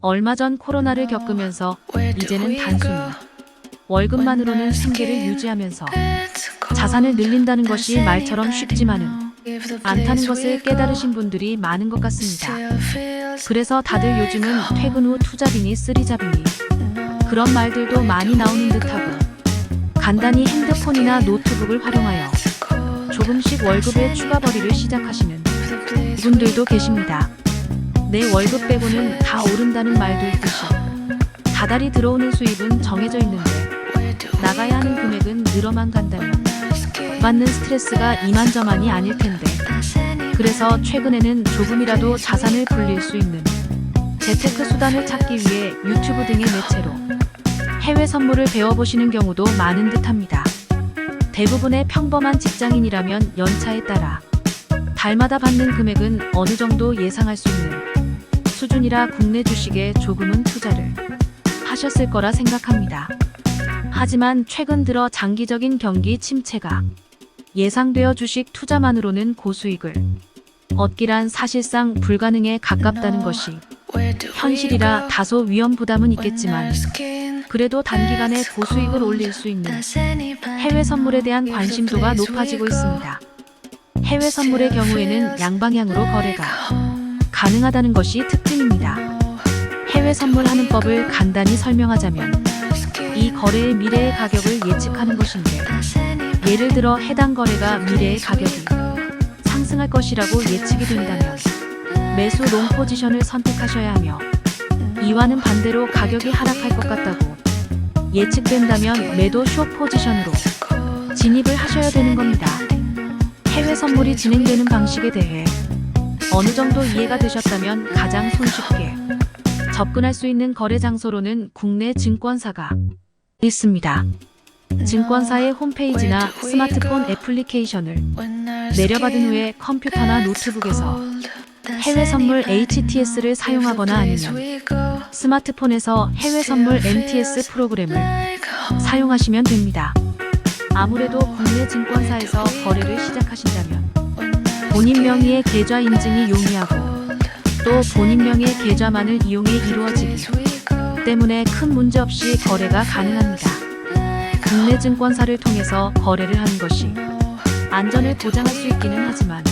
얼마 전 코로나를 겪으면서 이제는 단순히 월급만으로는 생계를 유지하면서 자산을 늘린다는 것이 말처럼 쉽지만은 않다는 것을 깨달으신 분들이 많은 것 같습니다. 그래서 다들 요즘은 퇴근 후 투잡이니 쓰리잡이니 그런 말들도 많이 나오는 듯하고 간단히 핸드폰이나 노트북을 활용하여 조금씩 월급의 추가벌이를 시작하시는 분들도 계십니다. 내 월급 빼고는 다 오른다는 말도 있듯이 다달이 들어오는 수입은 정해져 있는데 나가야 하는 금액은 늘어만 간다면 받는 스트레스가 이만저만이 아닐 텐데 그래서 최근에는 조금이라도 자산을 불릴 수 있는 재테크 수단을 찾기 위해 유튜브 등의 매체로 해외 선물을 배워보시는 경우도 많은 듯합니다. 대부분의 평범한 직장인이라면 연차에 따라 달마다 받는 금액은 어느 정도 예상할 수 있는 수준이라 국내 주식에 조금은 투자를 하셨을 거라 생각합니다. 하지만 최근 들어 장기적인 경기 침체가 예상되어 주식 투자만으로는 고수익을 얻기란 사실상 불가능에 가깝다는 것이 현실이라 다소 위험 부담은 있겠지만 그래도 단기간에 고수익을 올릴 수 있는 해외 선물에 대한 관심도가 높아지고 있습니다. 해외 선물의 경우에는 양방향으로 거래가 가능하다는 것이 특징입니다. 해외 선물하는 법을 간단히 설명하자면 이 거래의 미래의 가격을 예측하는 것인데 예를 들어 해당 거래가 미래의 가격이 상승할 것이라고 예측이 된다면 매수 롱 포지션을 선택하셔야 하며 이와는 반대로 가격이 하락할 것 같다고 예측된다면 매도 숏 포지션으로 진입을 하셔야 되는 겁니다. 해외 선물이 진행되는 방식에 대해 어느 정도 이해가 되셨다면 가장 손쉽게 접근할 수 있는 거래 장소로는 국내 증권사가 있습니다. 증권사의 홈페이지나 스마트폰 애플리케이션을 내려받은 후에 컴퓨터나 노트북에서 해외 선물 HTS를 사용하거나 아니면 스마트폰에서 해외 선물 MTS 프로그램을 사용하시면 됩니다. 아무래도 국내 증권사에서 거래를 시작하신다면 본인 명의의 계좌 인증이 용이하고 또 본인 명의의 계좌만을 이용해 이루어지기 때문에 큰 문제 없이 거래가 가능합니다. 국내 증권사를 통해서 거래를 하는 것이 안전을 보장할 수 있기는 하지만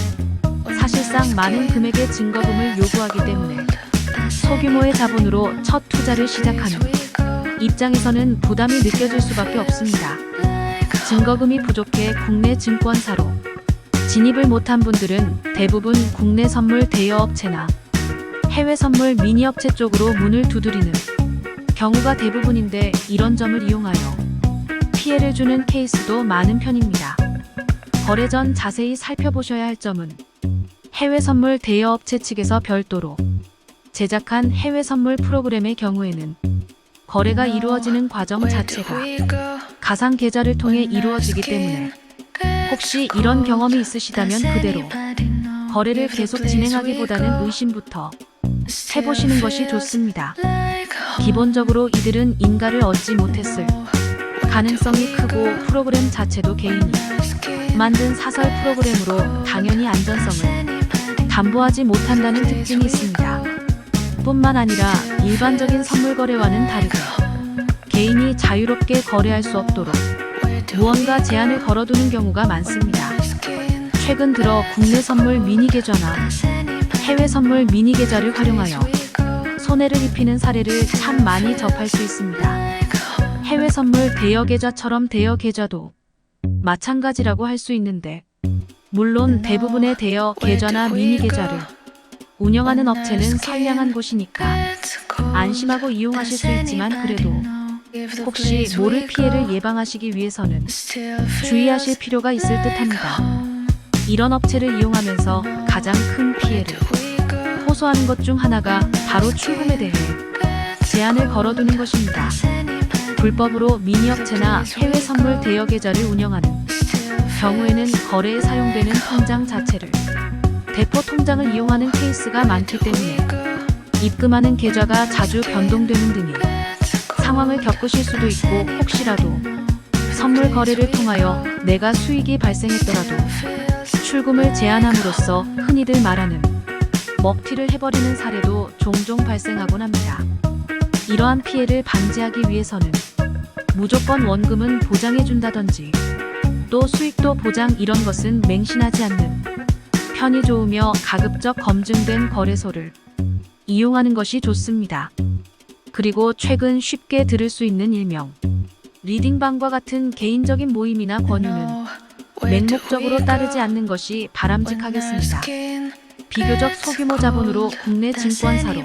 사실상 많은 금액의 증거금을 요구하기 때문에 소규모의 자본으로 첫 투자를 시작하는 입장에서는 부담이 느껴질 수밖에 없습니다. 증거금이 부족해 국내 증권사로 진입을 못한 분들은 대부분 국내 선물 대여업체나 해외 선물 미니업체 쪽으로 문을 두드리는 경우가 대부분인데 이런 점을 이용하여 피해를 주는 케이스도 많은 편입니다. 거래 전 자세히 살펴보셔야 할 점은 해외 선물 대여업체 측에서 별도로 제작한 해외 선물 프로그램의 경우에는 거래가 이루어지는 과정 자체가 가상 계좌를 통해 이루어지기 때문에 혹시 이런 경험이 있으시다면 그대로 거래를 계속 진행하기보다는 의심부터 해보시는 것이 좋습니다. 기본적으로 이들은 인가를 얻지 못했을 가능성이 크고 프로그램 자체도 개인이 만든 사설 프로그램으로 당연히 안전성을 담보하지 못한다는 특징이 있습니다. 뿐만 아니라 일반적인 선물 거래와는 다르게 개인이 자유롭게 거래할 수 없도록 무언가 제한을 걸어두는 경우가 많습니다. 최근 들어 국내 선물 미니 계좌나 해외 선물 미니 계좌를 활용하여 손해를 입히는 사례를 참 많이 접할 수 있습니다. 해외 선물 대여 계좌처럼 대여 계좌도 마찬가지라고 할 수 있는데 물론 대부분의 대여 계좌나 미니 계좌를 운영하는 업체는 선량한 곳이니까 안심하고 이용하실 수 있지만 그래도 혹시 모를 피해를 예방하시기 위해서는 주의하실 필요가 있을 듯합니다. 이런 업체를 이용하면서 가장 큰 피해를 호소하는 것 중 하나가 바로 출금에 대해 제한을 걸어두는 것입니다. 불법으로 미니업체나 해외 선물 대여 계좌를 운영하는 경우에는 거래에 사용되는 통장 자체를 대포 통장을 이용하는 케이스가 많기 때문에 입금하는 계좌가 자주 변동되는 등의 상황을 겪으실 수도 있고 혹시라도 선물 거래를 통하여 내가 수익이 발생했더라도 출금을 제한함으로써 흔히들 말하는 먹튀를 해버리는 사례도 종종 발생하곤 합니다. 이러한 피해를 방지하기 위해서는 무조건 원금은 보장해준다든지 또 수익도 보장 이런 것은 맹신하지 않는 편이 좋으며 가급적 검증된 거래소를 이용하는 것이 좋습니다. 그리고 최근 쉽게 들을 수 있는 일명 리딩방과 같은 개인적인 모임이나 권유는 맹목적으로 따르지 않는 것이 바람직하겠습니다. 비교적 소규모 자본으로 국내 증권사로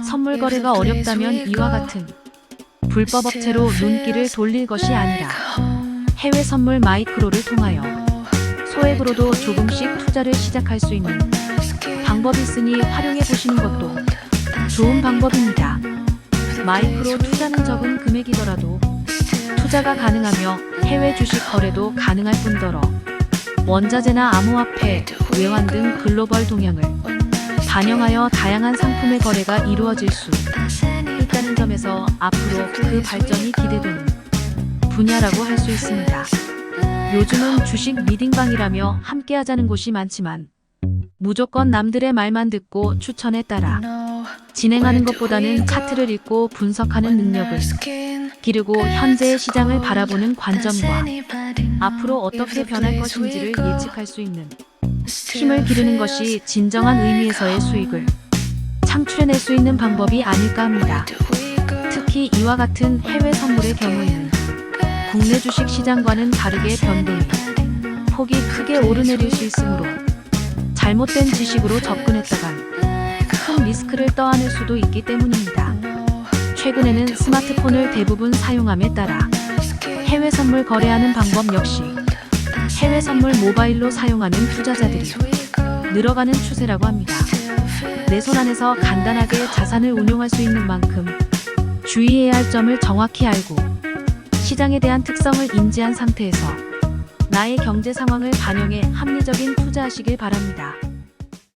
선물 거래가 어렵다면 이와 같은 불법 업체로 눈길을 돌릴 것이 아니라 해외 선물 마이크로를 통하여 소액으로도 조금씩 투자를 시작할 수 있는 방법이 있으니 활용해 보시는 것도 좋은 방법입니다. 마이크로 투자는 적은 금액이더라도 투자가 가능하며 해외 주식 거래도 가능할 뿐더러 원자재나 암호화폐, 외환 등 글로벌 동향을 반영하여 다양한 상품의 거래가 이루어질 수 있다는 점에서 앞으로 그 발전이 기대되는 분야라고 할 수 있습니다. 요즘은 주식 리딩방이라며 함께하자는 곳이 많지만 무조건 남들의 말만 듣고 추천에 따라 진행하는 것보다는 차트를 읽고 분석하는 능력을 기르고 현재의 시장을 바라보는 관점과 앞으로 어떻게 변할 것인지를 예측할 수 있는 힘을 기르는 것이 진정한 의미에서의 수익을 창출해낼 수 있는 방법이 아닐까 합니다. 특히 이와 같은 해외 선물의 경우에는 국내 주식 시장과는 다르게 변동이 폭이 크게 오르내릴 수 있으므로 잘못된 지식으로 접근했다간 큰 리스크를 떠안을 수도 있기 때문입니다. 최근에는 스마트폰을 대부분 사용함에 따라 해외 선물 거래하는 방법 역시 해외 선물 모바일로 사용하는 투자자들이 늘어가는 추세라고 합니다. 내 손 안에서 간단하게 자산을 운용할 수 있는 만큼 주의해야 할 점을 정확히 알고 시장에 대한 특성을 인지한 상태에서 나의 경제 상황을 반영해 합리적인 투자하시길 바랍니다.